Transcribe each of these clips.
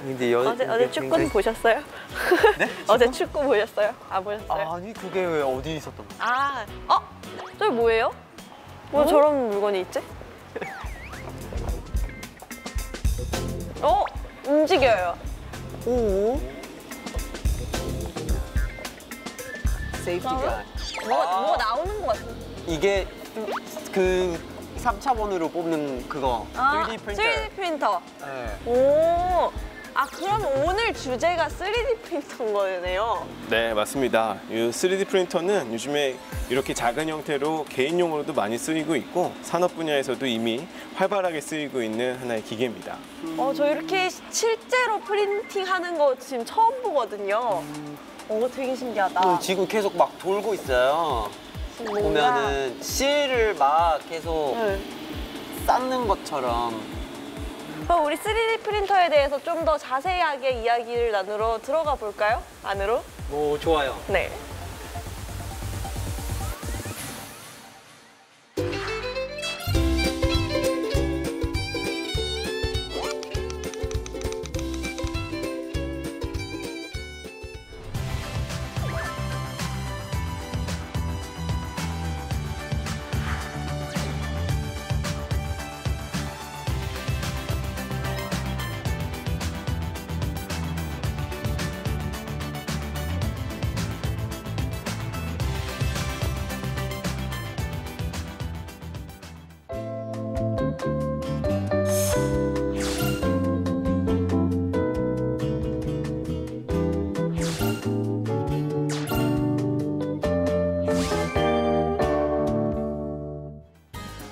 근데 어제 축구는 보셨어요? 네? 어제 축구 보셨어요? 안 보셨어요? 아니 그게 왜 어디 있었던 거야? 아, 저기 뭐예요? 뭐 저런 물건이 있지? 움직여요. 오. 세이프티가. 뭐가 나오는 것 같은데. 이게 그 3차원으로 뽑는 그거 3D 프린터. 3D 프린터. 네. 오. 그럼 오늘 주제가 3D 프린터인 거네요. 네, 맞습니다. 이 3D 프린터는 요즘에 이렇게 작은 형태로 개인용으로도 많이 쓰이고 있고 산업 분야에서도 이미 활발하게 쓰이고 있는 하나의 기계입니다. 저 이렇게 실제로 프린팅하는 거 지금 처음 보거든요. 되게 신기하다. 지금 계속 막 돌고 있어요. 뭔가- 보면은 실을 막 계속 네. 쌓는 것처럼. 그럼 우리 3D 프린터에 대해서 좀 더 자세하게 이야기를 나누러 들어가 볼까요? 안으로? 오, 좋아요. 네.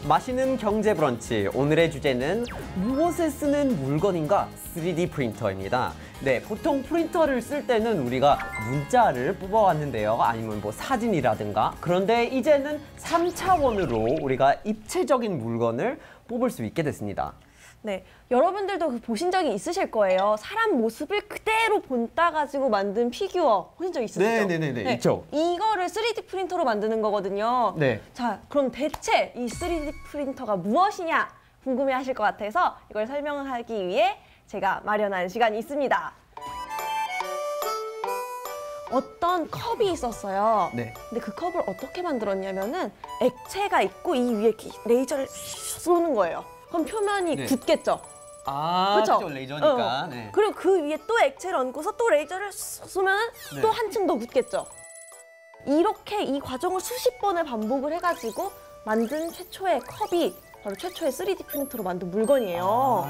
맛있는 경제 브런치, 오늘의 주제는 무엇에 쓰는 물건인가? 3D 프린터입니다. 네, 보통 프린터를 쓸 때는 우리가 문자를 뽑아왔는데요. 아니면 뭐 사진이라든가. 그런데 이제는 3차원으로 우리가 입체적인 물건을 뽑을 수 있게 됐습니다. 네, 여러분들도 보신 적이 있으실 거예요. 사람 모습을 그대로 본따 가지고 만든 피규어 보신 적 있으시죠? 네, 있죠. 이거를 3D 프린터로 만드는 거거든요. 네. 자, 그럼 대체 이 3D 프린터가 무엇이냐 궁금해하실 것 같아서 이걸 설명하기 위해 제가 마련한 시간이 있습니다. 어떤 컵이 있었어요. 네. 근데 그 컵을 어떻게 만들었냐면은 액체가 있고 이 위에 레이저를 쏘는 거예요. 그럼 표면이 네. 굳겠죠? 그렇죠. 그쵸? 레이저니까. 네. 그리고 그 위에 또 액체를 얹고서 또 레이저를 쏘면 네. 또 한층 더 굳겠죠? 이렇게 이 과정을 수십 번을 반복을 해가지고 만든 최초의 컵이 바로 최초의 3D 프린터로 만든 물건이에요.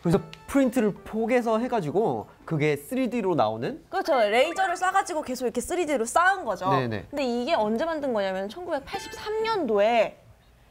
그래서 프린트를 포개서 해가지고 그게 3D로 나오는? 그렇죠. 레이저를 쏴가지고 계속 이렇게 3D로 쌓은 거죠. 네네. 근데 이게 언제 만든 거냐면 1983년도에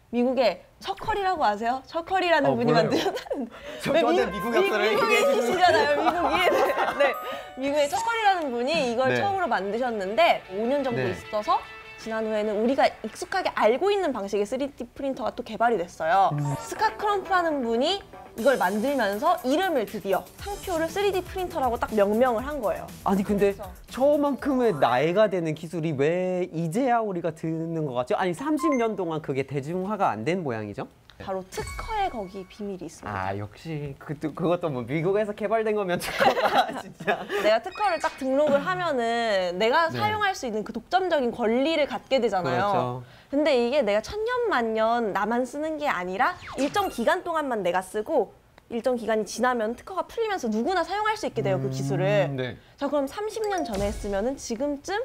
미국의 척커리라고 아세요? 척커리라는 분이 몰라요. 만드셨다는. 저는 미국 역사를 미국인이시잖아요, 미국인. 네, 미국의 척커리라는 분이 이걸 네. 처음으로 만드셨는데 5년 정도 네. 있어서 지난 후에는 우리가 익숙하게 알고 있는 방식의 3D 프린터가 또 개발이 됐어요. 스캇 크럼프라는 분이 이걸 만들면서 이름을 드디어 상표를 3D 프린터라고 딱 명명을 한 거예요. 아니 근데 그래서. 저만큼의 나이가 되는 기술이 왜 이제야 우리가 듣는 것 같죠? 아니 30년 동안 그게 대중화가 안 된 모양이죠? 바로 특허에 거기 비밀이 있습니다. 역시 그것도 뭐 미국에서 개발된 거면 특허가 진짜. 내가 특허를 딱 등록을 하면은 내가 네. 사용할 수 있는 그 독점적인 권리를 갖게 되잖아요. 그렇죠. 근데 이게 내가 천년만년 나만 쓰는 게 아니라 일정 기간 동안만 내가 쓰고 일정 기간이 지나면 특허가 풀리면서 누구나 사용할 수 있게 돼요, 그 기술을. 네. 자, 그럼 30년 전에 했으면은 지금쯤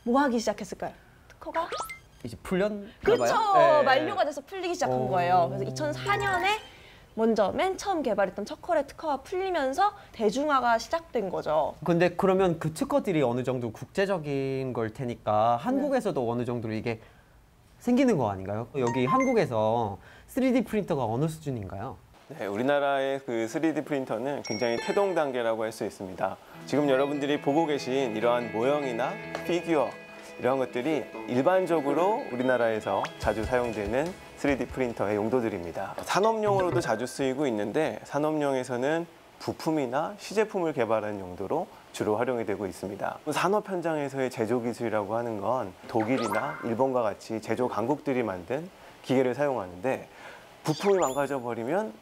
뭐 하기 시작했을까요? 특허가? 이제 풀렸나 그렇죠. 봐요? 네. 만료가 돼서 풀리기 시작한 오. 거예요. 그래서 2004년에 먼저 맨 처음 개발했던 척컬의 특허가 풀리면서 대중화가 시작된 거죠. 근데 그러면 그 특허들이 어느 정도 국제적인 걸 테니까 네. 한국에서도 어느 정도로 이게 생기는 거 아닌가요? 여기 한국에서 3D 프린터가 어느 수준인가요? 네, 우리나라의 그 3D 프린터는 굉장히 태동 단계라고 할 수 있습니다. 지금 여러분들이 보고 계신 이러한 모형이나 피규어 이런 것들이 일반적으로 우리나라에서 자주 사용되는 3D 프린터의 용도들입니다. 산업용으로도 자주 쓰이고 있는데 산업용에서는 부품이나 시제품을 개발하는 용도로 주로 활용이 되고 있습니다. 산업 현장에서의 제조 기술이라고 하는 건 독일이나 일본과 같이 제조 강국들이 만든 기계를 사용하는데 부품이 망가져 버리면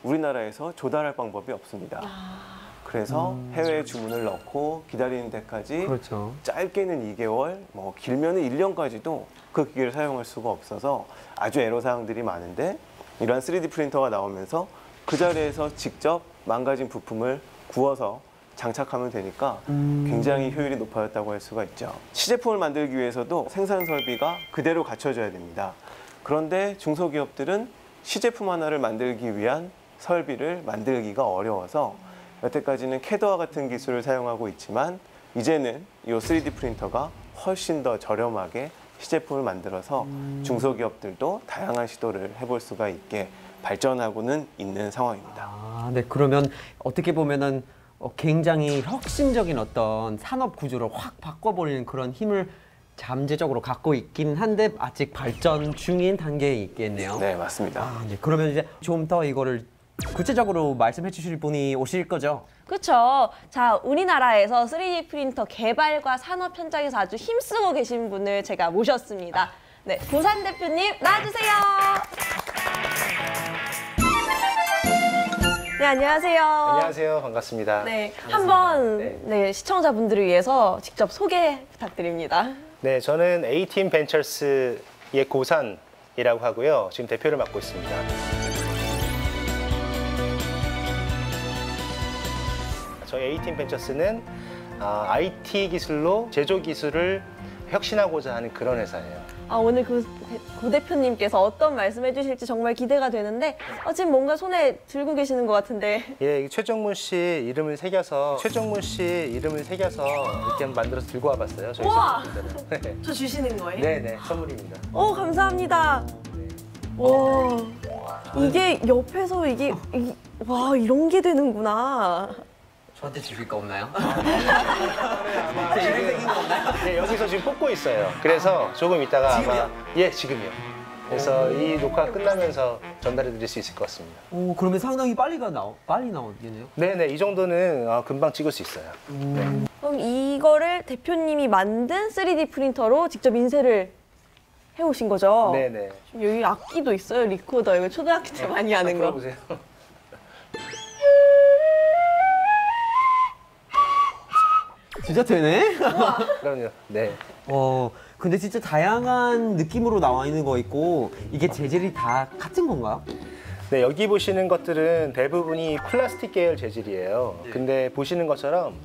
우리나라에서 조달할 방법이 없습니다. 그래서 해외에 주문을 넣고 기다리는 데까지 그렇죠. 짧게는 2개월, 뭐 길면은 1년까지도 그 기계를 사용할 수가 없어서 아주 애로사항들이 많은데 이러한 3D 프린터가 나오면서 그 자리에서 직접 망가진 부품을 구워서 장착하면 되니까 굉장히 효율이 높아졌다고 할 수가 있죠. 시제품을 만들기 위해서도 생산 설비가 그대로 갖춰져야 됩니다. 그런데 중소기업들은 시제품 하나를 만들기 위한 설비를 만들기가 어려워서 여태까지는 캐드와 같은 기술을 사용하고 있지만 이제는 이 3D 프린터가 훨씬 더 저렴하게 시제품을 만들어서 중소기업들도 다양한 시도를 해볼 수가 있게 발전하고는 있는 상황입니다. 아, 네. 그러면 어떻게 보면은 굉장히 혁신적인 어떤 산업 구조를 확 바꿔버리는 그런 힘을 잠재적으로 갖고 있긴 한데 아직 발전 중인 단계에 있겠네요. 네, 맞습니다. 아, 네. 그러면 이제 좀 더 이거를 구체적으로 말씀해 주실 분이 오실 거죠? 그렇죠. 자, 우리나라에서 3D 프린터 개발과 산업 현장에서 아주 힘쓰고 계신 분을 제가 모셨습니다. 네, 고산 대표님 나와주세요. 네, 안녕하세요. 안녕하세요. 반갑습니다. 네, 한번 네, 시청자분들을 위해서 직접 소개 부탁드립니다. 네, 저는 A팀 벤처스의 고산이라고 하고요. 지금 대표를 맡고 있습니다. 저희 A팀 벤처스는 IT 기술로 제조 기술을 혁신하고자 하는 그런 회사예요. 오늘 고 대표님께서 어떤 말씀 해주실지 정말 기대가 되는데 지금 뭔가 손에 들고 계시는 것 같은데. 예, 최정문 씨 이름을 새겨서 이렇게 만들어서 들고 와봤어요. 저희 우와! 제작진들은. 저 주시는 거예요? 네, 선물입니다. 오, 감사합니다. 와, 이게 옆에서 와, 이런 게 되는구나. 저한테 주실 거 없나요? 네, 여기서 지금 뽑고 있어요. 그래서 조금 이따가 아마 지금이요. 그래서 이 녹화 끝나면서 전달해 드릴 수 있을 것 같습니다. 오, 그러면 상당히 빨리 나오겠네요. 네네, 이 정도는 금방 찍을 수 있어요. 네. 그럼 이거를 대표님이 만든 3D 프린터로 직접 인쇄를 해오신 거죠? 네네. 여기 악기도 있어요, 리코더. 이거 초등학교 때 많이 하는 거. 들어보세요. 진짜 되네? 그럼요. 네. 근데 진짜 다양한 느낌으로 나와 있는 거 있고 이게 재질이 다 같은 건가요? 네, 여기 보시는 것들은 대부분이 플라스틱 계열 재질이에요. 근데 보시는 것처럼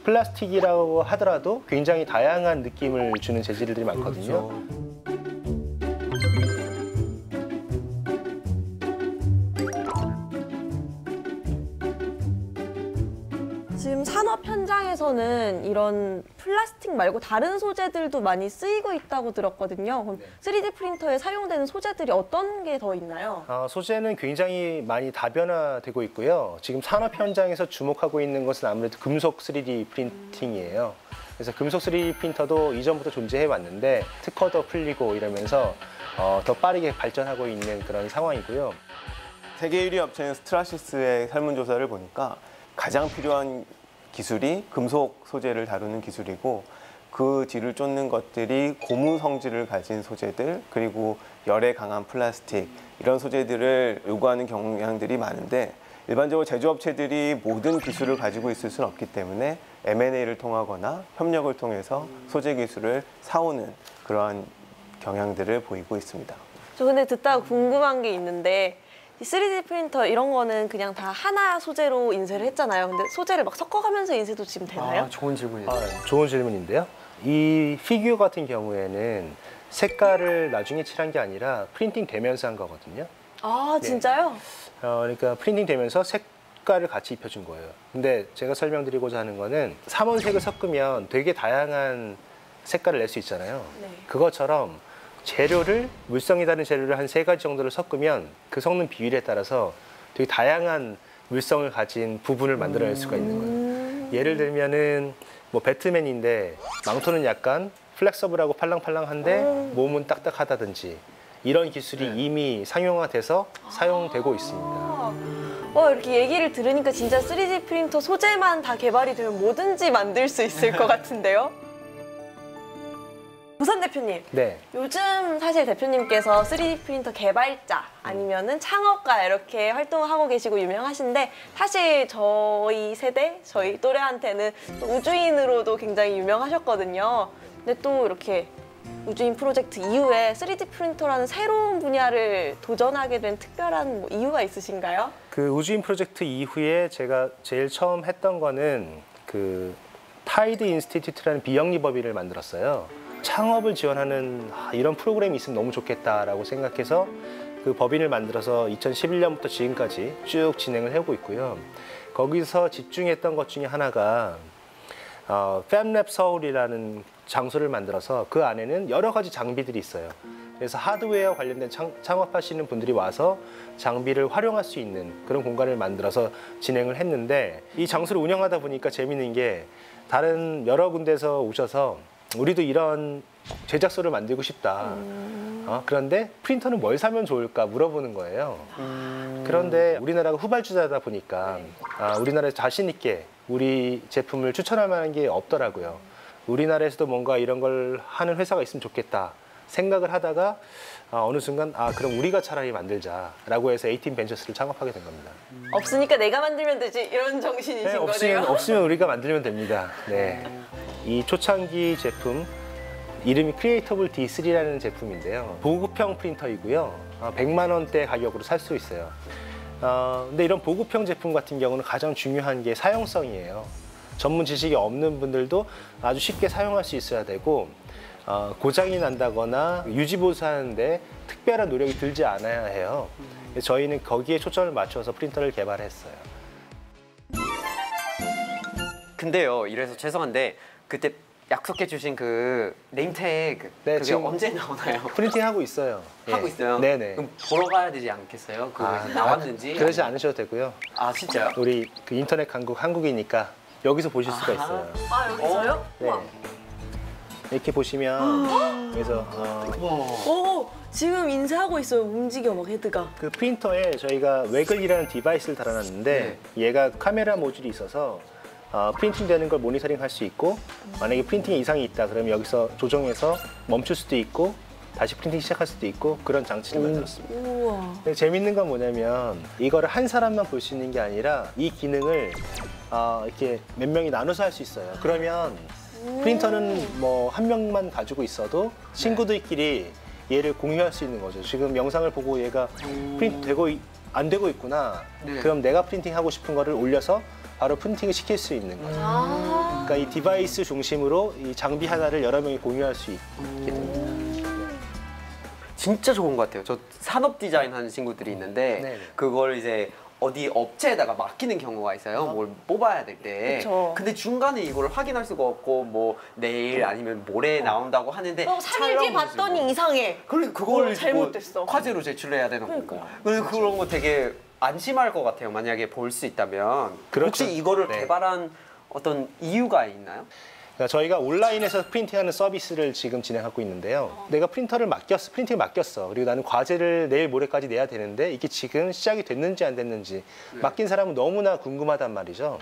플라스틱이라고 하더라도 굉장히 다양한 느낌을 주는 재질들이 많거든요. 지금 산업 현장에서는 이런 플라스틱 말고 다른 소재들도 많이 쓰이고 있다고 들었거든요. 그럼 3D 프린터에 사용되는 소재들이 어떤 게 더 있나요? 소재는 굉장히 많이 다변화되고 있고요. 지금 산업 현장에서 주목하고 있는 것은 아무래도 금속 3D 프린팅이에요. 그래서 금속 3D 프린터도 이전부터 존재해 왔는데 특허도 풀리고 이러면서 더 빠르게 발전하고 있는 그런 상황이고요. 세계 1위 업체인 스트라시스의 설문조사를 보니까 가장 필요한 기술이 금속 소재를 다루는 기술이고 그 뒤를 쫓는 것들이 고무 성질을 가진 소재들 그리고 열에 강한 플라스틱 이런 소재들을 요구하는 경향들이 많은데 일반적으로 제조업체들이 모든 기술을 가지고 있을 수는 없기 때문에 M&A를 통하거나 협력을 통해서 소재 기술을 사오는 그러한 경향들을 보이고 있습니다. 저 근데 듣다가 궁금한 게 있는데 이 3D 프린터 이런 거는 그냥 다 하나 소재로 인쇄를 했잖아요. 근데 소재를 막 섞어가면서 인쇄도 지금 되나요? 좋은 질문이에요. 좋은 질문인데요. 이 피규어 같은 경우에는 색깔을 나중에 칠한 게 아니라 프린팅 되면서 한 거거든요. 아, 진짜요? 그러니까 프린팅 되면서 색깔을 같이 입혀준 거예요. 근데 제가 설명드리고자 하는 거는 삼원색을 섞으면 되게 다양한 색깔을 낼 수 있잖아요. 네. 그것처럼 재료를 물성이 다른 재료를 한 3가지 정도를 섞으면 그 섞는 비율에 따라서 되게 다양한 물성을 가진 부분을 만들어낼 수가 있는 거예요. 예를 들면은 뭐 배트맨인데 망토는 약간 플렉서블하고 팔랑팔랑한데 몸은 딱딱하다든지 이런 기술이 이미 상용화돼서 사용되고 있습니다. 이렇게 얘기를 들으니까 진짜 3D 프린터 소재만 다 개발이 되면 뭐든지 만들 수 있을 것 같은데요? 부산 대표님, 네. 요즘 사실 대표님께서 3D 프린터 개발자 아니면은 창업가 이렇게 활동을 하고 계시고 유명하신데 사실 저희 세대, 저희 또래한테는 또 우주인으로도 굉장히 유명하셨거든요. 근데 또 이렇게 우주인 프로젝트 이후에 3D 프린터라는 새로운 분야를 도전하게 된 특별한 뭐 이유가 있으신가요? 그 우주인 프로젝트 이후에 제가 제일 처음 했던 거는 그 타이드 인스티튜트라는 비영리법인을 만들었어요. 창업을 지원하는 이런 프로그램이 있으면 너무 좋겠다라고 생각해서 그 법인을 만들어서 2011년부터 지금까지 쭉 진행을 해오고 있고요. 거기서 집중했던 것 중에 하나가 팹랩 서울이라는 장소를 만들어서 그 안에는 여러 가지 장비들이 있어요. 그래서 하드웨어 관련된 창업하시는 분들이 와서 장비를 활용할 수 있는 그런 공간을 만들어서 진행을 했는데 이 장소를 운영하다 보니까 재밌는 게 다른 여러 군데서 오셔서 우리도 이런 제작소를 만들고 싶다. 그런데 프린터는 뭘 사면 좋을까 물어보는 거예요. 그런데 우리나라가 후발주자다 보니까 우리나라에서 자신 있게 우리 제품을 추천할 만한 게 없더라고요. 우리나라에서도 뭔가 이런 걸 하는 회사가 있으면 좋겠다 생각을 하다가 어느 순간 그럼 우리가 차라리 만들자라고 해서 에이틴 벤처스를 창업하게 된 겁니다. 없으니까 내가 만들면 되지 이런 정신이신 네, 거네요. 없으면 우리가 만들면 됩니다. 네. 이 초창기 제품 이름이 크리에이터블 D3라는 제품인데요. 보급형 프린터이고요. 100만 원대 가격으로 살 수 있어요. 근데 이런 보급형 제품 같은 경우는 가장 중요한 게 사용성이에요. 전문 지식이 없는 분들도 아주 쉽게 사용할 수 있어야 되고 고장이 난다거나 유지보수하는데 특별한 노력이 들지 않아야 해요. 저희는 거기에 초점을 맞춰서 프린터를 개발했어요. 근데요, 이래서 죄송한데 그때 약속해 주신 그 네임택 네, 그게 지금 언제 나오나요? 프린팅 하고 있어요. 하고 예. 있어요? 네네. 그럼 보러 가야 되지 않겠어요? 그 나왔는지? 그러지 않으셔도 되고요. 아 진짜요? 우리 그 인터넷 강국 한국이니까 여기서 보실 수가 있어요. 아 여기서요? 네. 우와. 이렇게 보시면 그래서 오, 지금 인쇄하고 있어요. 움직여 막 헤드가. 그 프린터에 저희가 웨글이라는 디바이스를 달아놨는데 얘가 카메라 모듈이 있어서 프린팅 되는 걸 모니터링 할 수 있고 만약에 프린팅에 이상이 있다 그러면 여기서 조정해서 멈출 수도 있고 다시 프린팅 시작할 수도 있고 그런 장치를 만들었습니다. 우와. 근데 재밌는 건 뭐냐면 이거를 한 사람만 볼 수 있는 게 아니라 이 기능을 이렇게 몇 명이 나눠서 할 수 있어요. 그러면 프린터는 뭐 한 명만 가지고 있어도 친구들끼리 얘를 공유할 수 있는 거죠. 지금 영상을 보고 얘가 프린트 되고 안 되고 있구나. 네. 그럼 내가 프린팅하고 싶은 거를 올려서 바로 프린팅을 시킬 수 있는 거죠. 그러니까 이 디바이스 중심으로 이 장비 하나를 여러 명이 공유할 수 있게 됩니다. 진짜 좋은 것 같아요. 저 산업 디자인 하는 친구들이 있는데 네네. 그걸 이제 어디 업체에다가 맡기는 경우가 있어요. 뭘 뽑아야 될 때. 그쵸. 근데 중간에 이걸 확인할 수가 없고 뭐 내일 아니면 모레 나온다고 하는데 3일 뒤 봤더니 이상해. 그걸 잘못됐어. 과제로 제출해야 되는 거고. 그러니까요. 그래서 그런 거 되게 안심할 것 같아요. 만약에 볼 수 있다면. 그렇죠. 혹시 이거를 네. 개발한 어떤 이유가 있나요? 그러니까 저희가 온라인에서 프린팅하는 서비스를 지금 진행하고 있는데요. 내가 프린팅을 맡겼어. 그리고 나는 과제를 내일 모레까지 내야 되는데 이게 지금 시작이 됐는지 안 됐는지 맡긴 사람은 너무나 궁금하단 말이죠.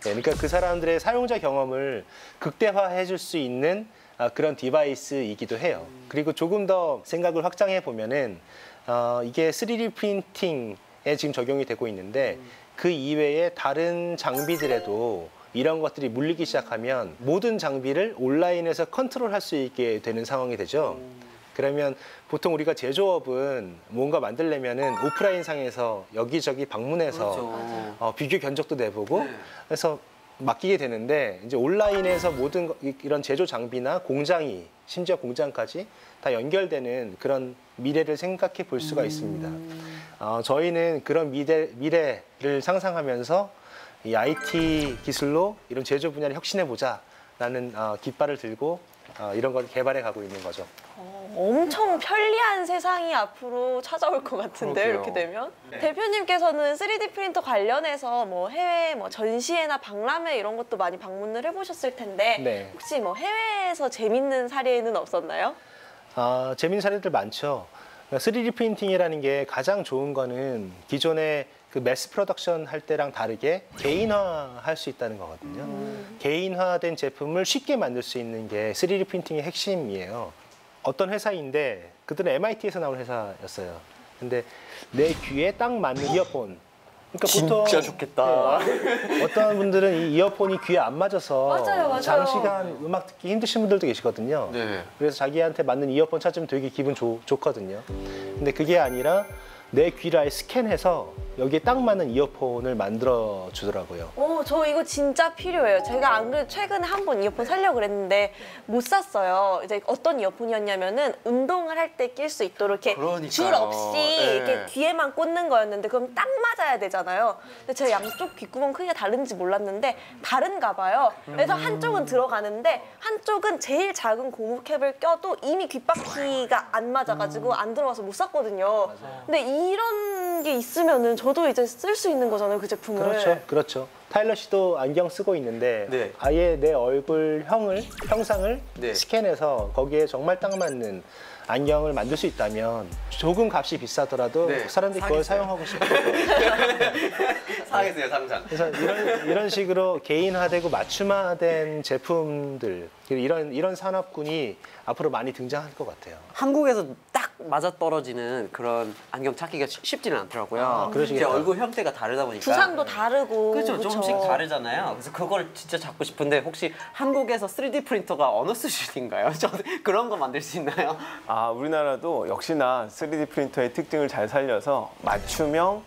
네, 그러니까 그 사람들의 사용자 경험을 극대화해 줄 수 있는 그런 디바이스이기도 해요. 그리고 조금 더 생각을 확장해 보면은 이게 3D 프린팅에 지금 적용이 되고 있는데 그 이외에 다른 장비들에도 이런 것들이 물리기 시작하면 모든 장비를 온라인에서 컨트롤할 수 있게 되는 상황이 되죠. 그러면 보통 우리가 제조업은 뭔가 만들려면은 오프라인 상에서 여기저기 방문해서 그렇죠. 비교 견적도 내보고 네. 그래서 맡기게 되는데 이제 온라인에서 모든 이런 제조 장비나 공장이 심지어 공장까지 다 연결되는 그런 미래를 생각해 볼 수가 있습니다. 저희는 그런 미래를 상상하면서 이 IT 기술로 이런 제조 분야를 혁신해 보자라는 깃발을 들고 이런 걸 개발해 가고 있는 거죠. 엄청 편리한 세상이 앞으로 찾아올 것 같은데요, 그러게요. 이렇게 되면? 대표님께서는 3D 프린터 관련해서 뭐 해외 뭐 전시회나 박람회 이런 것도 많이 방문을 해보셨을 텐데 네. 혹시 뭐 해외에서 재밌는 사례는 없었나요? 재밌는 사례들 많죠. 3D 프린팅이라는 게 가장 좋은 거는 기존의 그 매스 프로덕션 할 때랑 다르게 개인화할 수 있다는 거거든요. 개인화된 제품을 쉽게 만들 수 있는 게 3D 프린팅의 핵심이에요. 어떤 회사인데 그들은 MIT에서 나온 회사였어요. 근데 내 귀에 딱 맞는 이어폰. 그러니까 진짜 좋겠다. 네, 어떤 분들은 이 이어폰이 귀에 안 맞아서 맞아요. 장시간 음악 듣기 힘드신 분들도 계시거든요. 네. 그래서 자기한테 맞는 이어폰 찾으면 되게 기분 좋거든요. 근데 그게 아니라 내 귀를 아예 스캔해서 여기에 딱 맞는 이어폰을 만들어 주더라고요. 저 이거 진짜 필요해요. 제가 안 그래도 최근에 한 번 이어폰 사려고 그랬는데 못 샀어요. 이제 어떤 이어폰이었냐면은 운동을 할 때 낄 수 있도록 이렇게 그러니까요. 줄 없이 네. 이렇게 귀에만 꽂는 거였는데 그럼 딱 맞아야 되잖아요. 근데 제가 양쪽 귓구멍 크기가 다른지 몰랐는데 다른가 봐요. 그래서 한쪽은 들어가는데 한쪽은 제일 작은 고무캡을 껴도 이미 귓바퀴가 안 맞아가지고 안 들어가서 못 샀거든요. 근데 이런 게 있으면은 저도 이제 쓸 수 있는 거잖아요, 그 제품을. 그렇죠, 그렇죠. 타일러 씨도 안경 쓰고 있는데 네. 아예 내 얼굴 형상을 네. 스캔해서 거기에 정말 딱 맞는 안경을 만들 수 있다면 조금 값이 비싸더라도 네, 사람들이 그걸 사겠어요. 사용하고 싶을 거예요. 사겠어요, 당장. 그래서 이런 식으로 개인화되고 맞춤화된 제품들 이런 산업군이 앞으로 많이 등장할 것 같아요. 한국에서 딱 맞아떨어지는 그런 안경 찾기가 쉽지는 않더라고요. 아, 그러시겠다. 제 얼굴 형태가 다르다 보니까. 두상도 다르고. 그렇죠. 그쵸? 조금씩 다르잖아요. 그래서 그걸 진짜 잡고 싶은데 혹시 한국에서 3D 프린터가 어느 수준인가요? 저 그런 거 만들 수 있나요? 아, 우리나라도 역시나 3D 프린터의 특징을 잘 살려서 맞춤형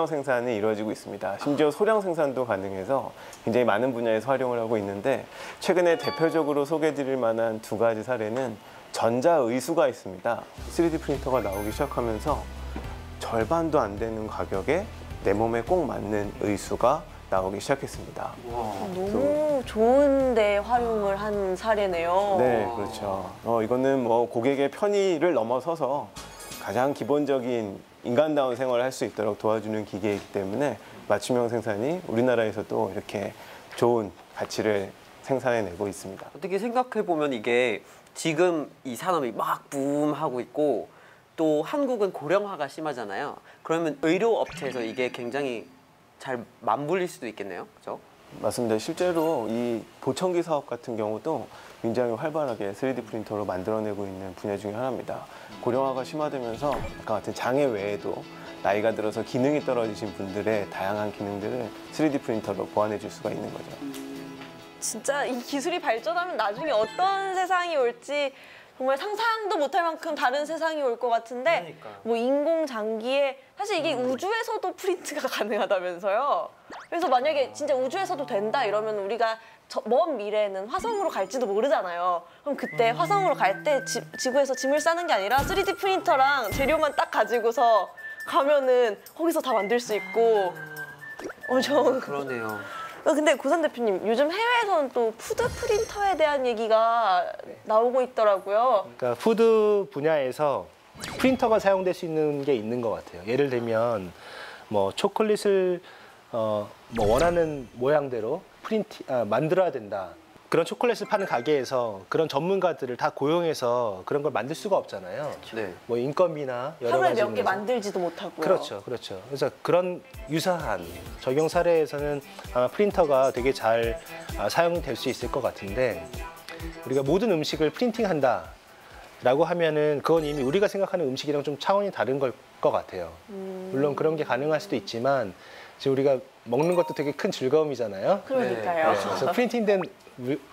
생산이 이루어지고 있습니다. 심지어 소량 생산도 가능해서 굉장히 많은 분야에서 활용을 하고 있는데 최근에 대표적으로 소개해드릴 만한 두 가지 사례는 전자의수가 있습니다. 3D 프린터가 나오기 시작하면서 절반도 안 되는 가격에 내 몸에 꼭 맞는 의수가 나오기 시작했습니다. 너무 좋은데 활용을 한 사례네요. 네, 그렇죠. 이거는 뭐 고객의 편의를 넘어서서 가장 기본적인 인간다운 생활을 할 수 있도록 도와주는 기계이기 때문에 맞춤형 생산이 우리나라에서도 이렇게 좋은 가치를 생산해내고 있습니다. 어떻게 생각해보면 이게 지금 이 산업이 막 붐하고 있고 또 한국은 고령화가 심하잖아요. 그러면 의료업체에서 이게 굉장히 잘 맞물릴 수도 있겠네요. 그렇죠? 맞습니다. 실제로 이 보청기 사업 같은 경우도 굉장히 활발하게 3D 프린터로 만들어내고 있는 분야 중에 하나입니다. 고령화가 심화되면서 아까 같은 장애 외에도 나이가 들어서 기능이 떨어지신 분들의 다양한 기능들을 3D 프린터로 보완해 줄 수가 있는 거죠. 진짜 이 기술이 발전하면 나중에 어떤 세상이 올지 정말 상상도 못할 만큼 다른 세상이 올 것 같은데 그러니까요. 뭐 인공장기에 사실 이게 우주에서도 프린트가 가능하다면서요. 그래서 만약에 진짜 우주에서도 된다 이러면 우리가 먼 미래에는 화성으로 갈지도 모르잖아요. 그럼 그때 화성으로 갈 때 지구에서 짐을 싸는 게 아니라 3D 프린터랑 재료만 딱 가지고서 가면은 거기서 다 만들 수 있고 엄청 그러네요. 근데 고산 대표님 요즘 해외에서는 또 푸드 프린터에 대한 얘기가 나오고 있더라고요. 그러니까 푸드 분야에서 프린터가 사용될 수 있는 게 있는 것 같아요. 예를 들면 뭐 초콜릿을 뭐 원하는 모양대로 만들어야 된다. 그런 초콜릿을 파는 가게에서 그런 전문가들을 다 고용해서 그런 걸 만들 수가 없잖아요. 네. 뭐 인건비나 여러 하루에 가지 몇 개 면에서. 만들지도 못하고요. 그렇죠, 그렇죠. 그래서 그런 유사한 적용 사례에서는 아마 프린터가 되게 잘 사용될 수 있을 것 같은데 우리가 모든 음식을 프린팅한다라고 하면은 그건 이미 우리가 생각하는 음식이랑 좀 차원이 다른 걸 것 같아요. 물론 그런 게 가능할 수도 있지만 지금 우리가 먹는 것도 되게 큰 즐거움이잖아요. 그러니까요. 그래서 프린팅된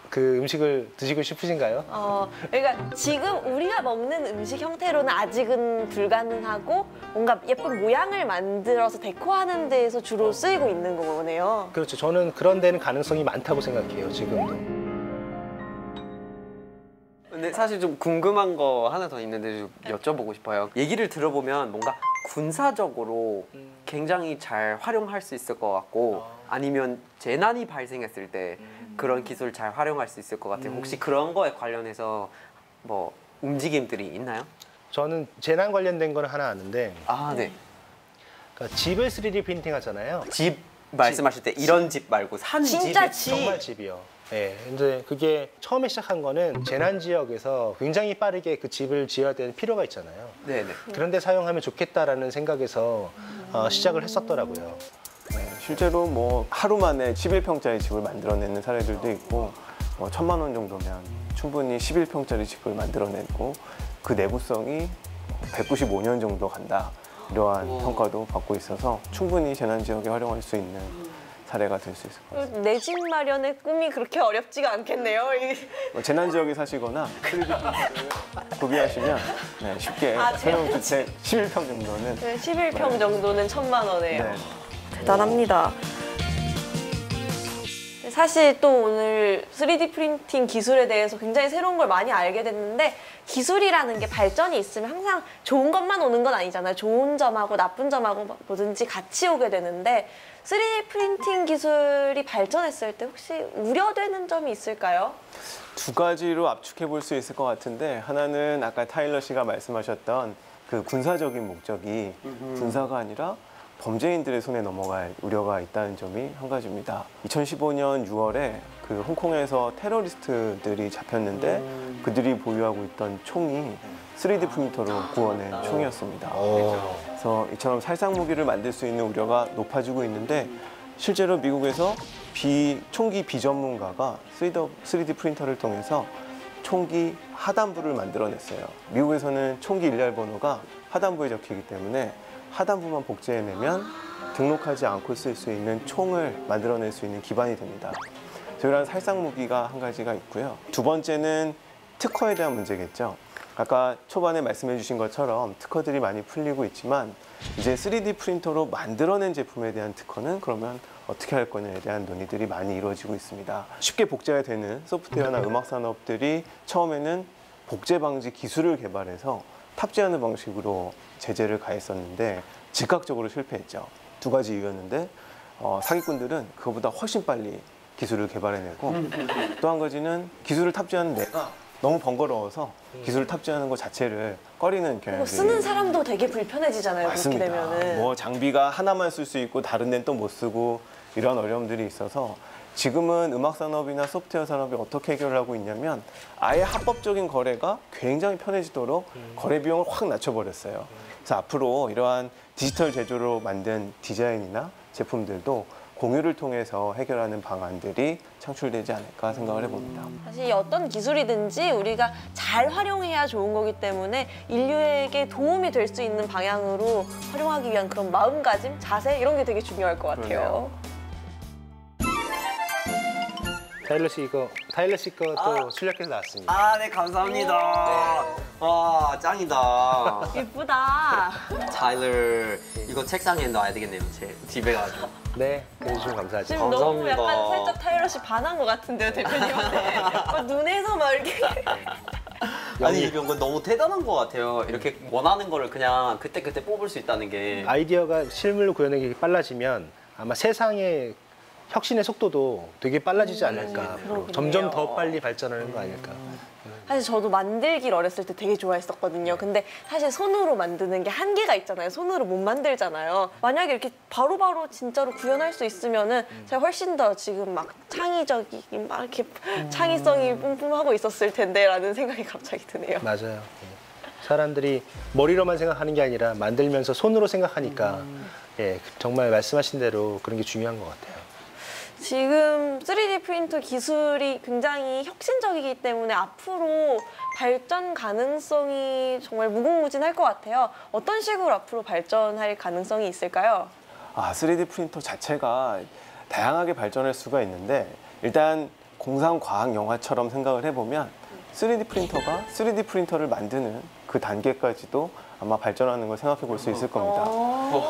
그 음식을 드시고 싶으신가요? 그러니까 지금 우리가 먹는 음식 형태로는 아직은 불가능하고 뭔가 예쁜 모양을 만들어서 데코하는 데에서 주로 쓰이고 있는 거네요. 그렇죠. 저는 그런 데는 가능성이 많다고 생각해요. 지금도. 근데 사실 좀 궁금한 거 하나 더 있는데 좀 여쭤보고 싶어요. 얘기를 들어보면 뭔가 군사적으로 굉장히 잘 활용할 수 있을 것 같고 아니면 재난이 발생했을 때 그런 기술을 잘 활용할 수 있을 것 같아요. 혹시 그런 거에 관련해서 뭐 움직임들이 있나요? 저는 재난 관련된 거는 하나 아는데 아, 네. 그러니까 집을 3D 프린팅 하잖아요. 집 말씀하실 때 이런 집 말고 산 진짜 집? 집. 정말 집이요. 네, 근데 그게 처음에 시작한 거는 재난 지역에서 굉장히 빠르게 그 집을 지어야 되는 필요가 있잖아요. 네네. 그런데 사용하면 좋겠다라는 생각에서 시작을 했었더라고요. 네, 실제로 뭐 하루 만에 11평짜리 집을 만들어내는 사례들도 있고 1,000만 원 정도면 충분히 11평짜리 집을 만들어내고 그 내구성이 195년 정도 간다. 이러한 평가도 받고 있어서 충분히 재난지역에 활용할 수 있는 사례가 될 수 있을 것 같습니다. 내 집 마련의 꿈이 그렇게 어렵지가 않겠네요. 재난지역에 사시거나 3D 구비하시면 네, 쉽게 소형 주택 11평 정도는 11평 정도는 1,000만 원이에요. 네. 대단합니다. 사실 또 오늘 3D 프린팅 기술에 대해서 굉장히 새로운 걸 많이 알게 됐는데 기술이라는 게 발전이 있으면 항상 좋은 것만 오는 건 아니잖아요. 좋은 점하고 나쁜 점하고 뭐든지 같이 오게 되는데 3D 프린팅 기술이 발전했을 때 혹시 우려되는 점이 있을까요? 두 가지로 압축해 볼 수 있을 것 같은데 하나는 아까 타일러 씨가 말씀하셨던 그 군사적인 목적이 군사가 아니라 범죄인들의 손에 넘어갈 우려가 있다는 점이 한 가지입니다. 2015년 6월에 그 홍콩에서 테러리스트들이 잡혔는데 그들이 보유하고 있던 총이 3D 프린터로 구워낸 총이었습니다. 그래서 이처럼 살상 무기를 만들 수 있는 우려가 높아지고 있는데 실제로 미국에서 총기 비전문가가 3D 프린터를 통해서 총기 하단부를 만들어냈어요. 미국에서는 총기 일렬 번호가 하단부에 적히기 때문에 하단부만 복제해내면 등록하지 않고 쓸 수 있는 총을 만들어낼 수 있는 기반이 됩니다. 이런 살상 무기가 한 가지가 있고요. 두 번째는 특허에 대한 문제겠죠. 아까 초반에 말씀해 주신 것처럼 특허들이 많이 풀리고 있지만 이제 3D 프린터로 만들어낸 제품에 대한 특허는 그러면 어떻게 할 거냐에 대한 논의들이 많이 이루어지고 있습니다. 쉽게 복제가 되는 소프트웨어나 음악 산업들이 처음에는 복제 방지 기술을 개발해서 탑재하는 방식으로 제재를 가했었는데 즉각적으로 실패했죠. 두 가지 이유였는데 사기꾼들은 그거보다 훨씬 빨리 기술을 개발해내고 또 한 가지는 기술을 탑재하는 내가 너무 번거로워서 기술을 탑재하는 것 자체를 꺼리는 경향이 쓰는 사람도 되게 불편해지잖아요. 맞습니다. 그렇게 되면은. 뭐 장비가 하나만 쓸 수 있고 다른 데는 또 못 쓰고 이런 어려움들이 있어서 지금은 음악 산업이나 소프트웨어 산업이 어떻게 해결을 하고 있냐면 아예 합법적인 거래가 굉장히 편해지도록 거래 비용을 확 낮춰버렸어요. 그래서 앞으로 이러한 디지털 제조로 만든 디자인이나 제품들도 공유를 통해서 해결하는 방안들이 창출되지 않을까 생각을 해봅니다. 사실 어떤 기술이든지 우리가 잘 활용해야 좋은 거기 때문에 인류에게 도움이 될 수 있는 방향으로 활용하기 위한 그런 마음가짐, 자세 이런 게 되게 중요할 것 같아요. 그러네요. 타일러 씨 거 또 출력해서 나왔습니다. 아, 네, 감사합니다. 와, 짱이다. 예쁘다. 타일러, 이거 책상에 놔야 되겠네요, 제 집에 가지고. 네, 그래주시면 감사하죠. 지금 너무 감사합니다. 약간 살짝 타일러 씨 반한 것 같은데요, 대표님한테. 막 눈에서 막 이렇게. 아니, 이런 건 너무 대단한 것 같아요. 이렇게 원하는 거를 그냥 그때그때 뽑을 수 있다는 게. 아이디어가 실물로 구현하기 빨라지면 아마 세상의 혁신의 속도도 되게 빨라지지 않을까. 앞으로. 점점 더 빨리 발전하는 거 아닐까. 사실 저도 만들기를 어렸을 때 되게 좋아했었거든요. 근데 사실 손으로 만드는 게 한계가 있잖아요. 손으로 못 만들잖아요. 만약에 이렇게 바로바로 진짜로 구현할 수 있으면은 제가 훨씬 더 지금 막 창의적이긴 막 이렇게 창의성이 뿜뿜하고 있었을 텐데라는 생각이 갑자기 드네요. 맞아요. 사람들이 머리로만 생각하는 게 아니라 만들면서 손으로 생각하니까 예, 정말 말씀하신 대로 그런 게 중요한 것 같아요. 지금 3D 프린터 기술이 굉장히 혁신적이기 때문에 앞으로 발전 가능성이 정말 무궁무진할 것 같아요. 어떤 식으로 앞으로 발전할 가능성이 있을까요? 3D 프린터 자체가 다양하게 발전할 수가 있는데 일단 공상과학 영화처럼 생각을 해보면 3D 프린터가 3D 프린터를 만드는 그 단계까지도 아마 발전하는 걸 생각해 볼 수 있을 겁니다.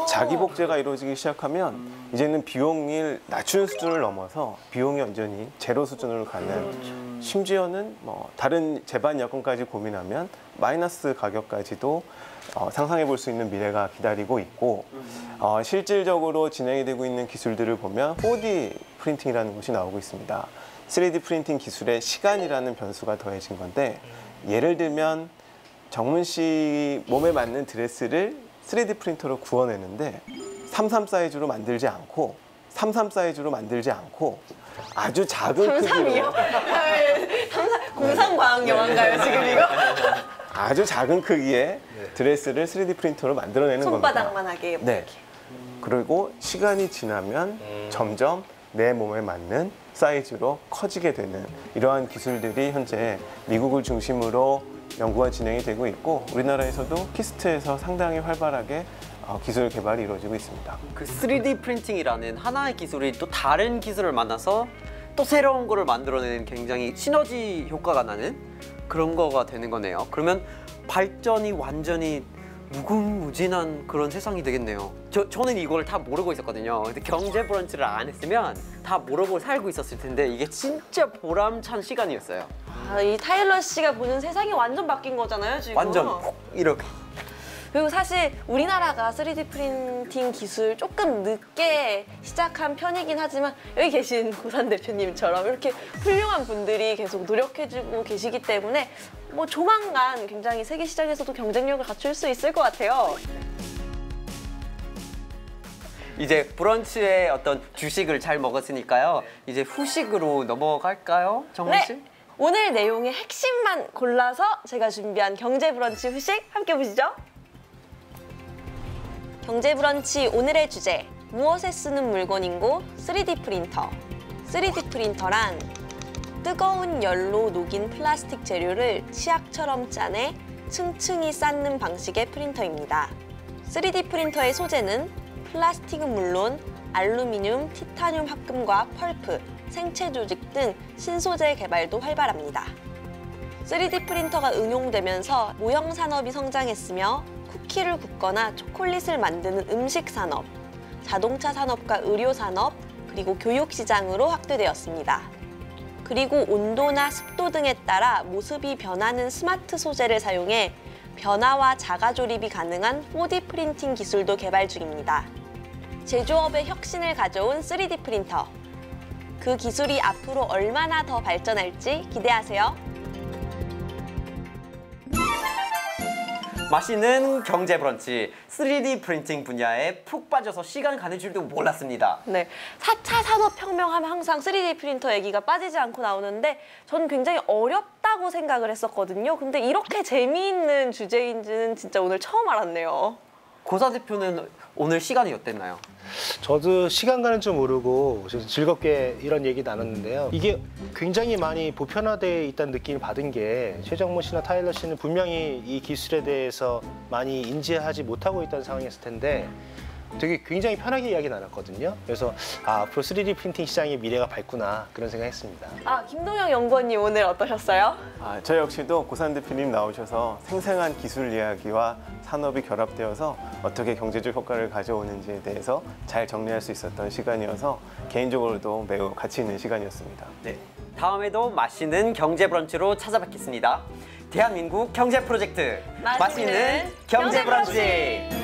자기 복제가 이루어지기 시작하면 이제는 비용을 낮춘 수준을 넘어서 비용이 완전히 제로 수준으로 가는 심지어는 뭐 다른 제반 여건까지 고민하면 마이너스 가격까지도 상상해 볼 수 있는 미래가 기다리고 있고 실질적으로 진행이 되고 있는 기술들을 보면 4D 프린팅이라는 것이 나오고 있습니다. 3D 프린팅 기술에 시간이라는 변수가 더해진 건데 예를 들면 정문 씨 몸에 맞는 드레스를 3D 프린터로 구워내는데 33 사이즈로 만들지 않고 33 사이즈로 만들지 않고 아주 작은 크기로 33이요? 공상과학 영화인가요, 지금 이거? 아주 작은 크기의 드레스를 3D 프린터로 만들어내는 겁니다. 손바닥만 하게. 네. 그리고 시간이 지나면 점점 내 몸에 맞는 사이즈로 커지게 되는 이러한 기술들이 현재 미국을 중심으로 연구가 진행이 되고 있고 우리나라에서도 키스트에서 상당히 활발하게 기술 개발이 이루어지고 있습니다. 그 3D 프린팅이라는 하나의 기술이 또 다른 기술을 만나서 또 새로운 거를 만들어내는 굉장히 시너지 효과가 나는 그런 거가 되는 거네요. 그러면 발전이 완전히 무궁무진한 그런 세상이 되겠네요. 저는 이걸 다 모르고 있었거든요. 근데 경제 브런치를 안 했으면 다 모르고 살고 있었을 텐데 이게 진짜 보람찬 시간이었어요. 아, 이 타일러 씨가 보는 세상이 완전 바뀐 거잖아요, 지금. 완전 훅 이렇게. 그리고 사실 우리나라가 3D 프린팅 기술 조금 늦게 시작한 편이긴 하지만 여기 계신 고산 대표님처럼 이렇게 훌륭한 분들이 계속 노력해주고 계시기 때문에 뭐 조만간 굉장히 세계 시장에서도 경쟁력을 갖출 수 있을 것 같아요. 이제 브런치의 어떤 주식을 잘 먹었으니까요. 이제 후식으로 넘어갈까요, 정원 씨? 네! 오늘 내용의 핵심만 골라서 제가 준비한 경제 브런치 후식 함께 보시죠. 경제 브런치 오늘의 주제, 무엇에 쓰는 물건인고 3D 프린터. 3D 프린터란 뜨거운 열로 녹인 플라스틱 재료를 치약처럼 짜내 층층이 쌓는 방식의 프린터입니다. 3D 프린터의 소재는 플라스틱은 물론 알루미늄, 티타늄 합금과 펄프, 생체 조직 등 신소재 개발도 활발합니다. 3D 프린터가 응용되면서 모형 산업이 성장했으며 쿠키를 굽거나 초콜릿을 만드는 음식 산업, 자동차 산업과 의료 산업, 그리고 교육 시장으로 확대되었습니다. 그리고 온도나 습도 등에 따라 모습이 변하는 스마트 소재를 사용해 변화와 자가 조립이 가능한 4D 프린팅 기술도 개발 중입니다. 제조업의 혁신을 가져온 3D 프린터. 그 기술이 앞으로 얼마나 더 발전할지 기대하세요. 맛있는 경제 브런치, 3D 프린팅 분야에 푹 빠져서 시간 가는 줄도 몰랐습니다. 네, 4차 산업혁명 하면 항상 3D 프린터 얘기가 빠지지 않고 나오는데 저는 굉장히 어렵다고 생각을 했었거든요. 근데 이렇게 재미있는 주제인지는 진짜 오늘 처음 알았네요. 고사 대표는 오늘 시간이 어땠나요? 저도 시간 가는 줄 모르고 즐겁게 이런 얘기 나눴는데요. 이게 굉장히 많이 보편화되어 있다는 느낌을 받은 게 최정문 씨나 타일러 씨는 분명히 이 기술에 대해서 많이 인지하지 못하고 있다는 상황이었을 텐데 되게 굉장히 편하게 이야기 나눴거든요. 그래서 앞으로 3D 프린팅 시장의 미래가 밝구나 그런 생각했습니다. 아, 김동영 연구원님 오늘 어떠셨어요? 저 역시도 고산 대표님 나오셔서 생생한 기술 이야기와 산업이 결합되어서 어떻게 경제적 효과를 가져오는지에 대해서 잘 정리할 수 있었던 시간이어서 개인적으로도 매우 가치 있는 시간이었습니다. 네, 다음에도 맛있는 경제 브런치로 찾아뵙겠습니다. 대한민국 경제 프로젝트 맛있는 경제 브런치.